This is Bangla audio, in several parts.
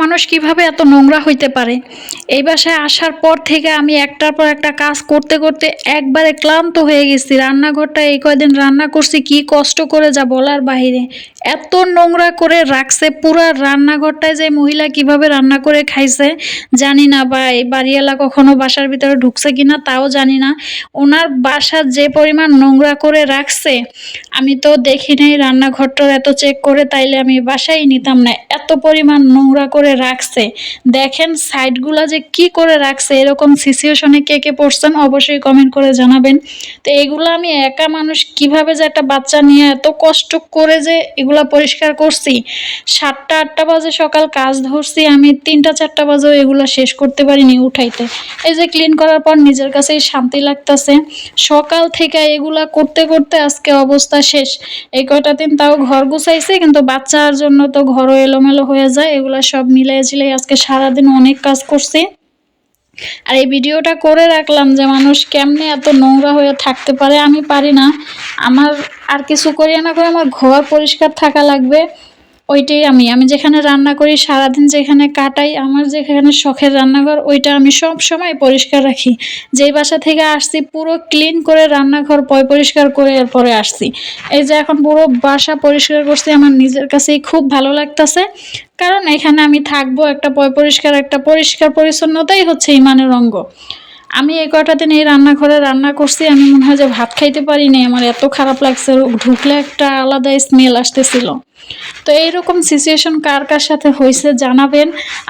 মানুষ কিভাবে এত নোংরা হইতে পারে। এই বাসায় আসার পর থেকে আমি একটার পর একটা কাজ করতে করতে একবারে ক্লান্ত হয়ে গেছি। রান্নাঘরটা এই কয়দিন রান্না করছি কি কষ্ট করে যা বলার বাহিরে। এত নোংরা করে রাখছে পুরা রান্নাঘরটায়, যে মহিলা কিভাবে রান্না করে খাইছে জানি না, বা এই বাড়িওয়ালা কখনো বাসার ভিতরে ঢুকছে কিনা তাও জানি না। ওনার বাসার যে পরিমাণ নোংরা করে রাখছে আমি তো দেখি নাই রান্নাঘরটার এত চেক করে, তাইলে আমি বাসায় নিতাম না। এত পরিমাণ নোংরা করে রাখছে, দেখেন সাইডগুলা যে কি করে রাখছে। এরকম সিচুয়েশনে কে কে পড়ছেন অবশ্যই কমেন্ট করে জানাবেন। তো এগুলো আমি একা মানুষ কিভাবে যে একটা বাচ্চা নিয়ে এত কষ্ট করে যে এগুলা পরিষ্কার করছি। 7টা 8টা বাজে সকাল কাজ ধরছি, আমি 3টা 4টা বাজেও এগুলো শেষ করতে পারিনি উঠাইতে। এই যে ক্লিন করার পর নিজের কাছেই শান্তি লাগতেছে। সকাল থেকে এগুলা করতে করতে আজকে অবস্থা শেষ। এই কয়টা দিন তাও ঘর গুছাইছি, কিন্তু বাচ্চার জন্য তো ঘরও এলোমেলো হয়ে যায়। এগুলা সব মিলাই ঝিলাই আজকে সারাদিন অনেক কাজ করছি। আর এই ভিডিওটা করে রাখলাম যে মানুষ কেমনে এত নোংরা হয়ে থাকতে পারে। আমি পারি না। আমার আর কিছু করি না করে আমার ঘর পরিষ্কার থাকা লাগবে। ওইটাই আমি যেখানে রান্না করি সারাদিন যেখানে কাটাই, আমার যেখানে শখের রান্নাঘর ওইটা আমি সব সময় পরিষ্কার রাখি। যেই বাসা থেকে আসছি পুরো ক্লিন করে রান্নাঘর পরিষ্কার করে এরপরে আসছি। এই যে এখন পুরো বাসা পরিষ্কার করছি, আমার নিজের কাছেই খুব ভালো লাগতেছে। কারণ এখানে আমি থাকবো, একটা পরিষ্কার একটা পরিষ্কার পরিচ্ছন্নতাই হচ্ছে ইমানের অঙ্গ। আমি এই কয়টা দিন এই রান্নাঘরে রান্না করছি, আমি মনে হয় যে ভাত খাইতে পারিনি, আমার এত খারাপ লাগছে। ঢুকলে একটা আলাদা স্মেল আসতেছিল। তো এইরকম সিচুয়েশন কার কার সাথে হয়েছে জানাবেন।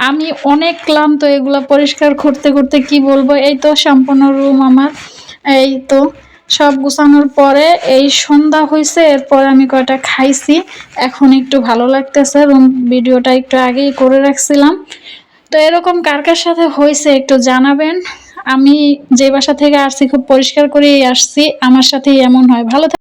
আমি অনেক ক্লান্ত এগুলা পরিষ্কার করতে করতে, কি বলবো। এই তো সম্পূর্ণ রুম আমার, এই তো সব গুছানোর পরে এই সন্ধ্যা হয়েছে। এরপর আমি কয়টা খাইছি, এখন একটু ভালো লাগতেছে। রুম ভিডিওটা একটু আগেই করে রাখছিলাম। তো এরকম কার কার সাথে হয়েছে একটু জানাবেন। আমি যে বাসা থেকে আসছি খুব পরিষ্কার করেই আসছি, আমার সাথেই এমন হয়। ভালো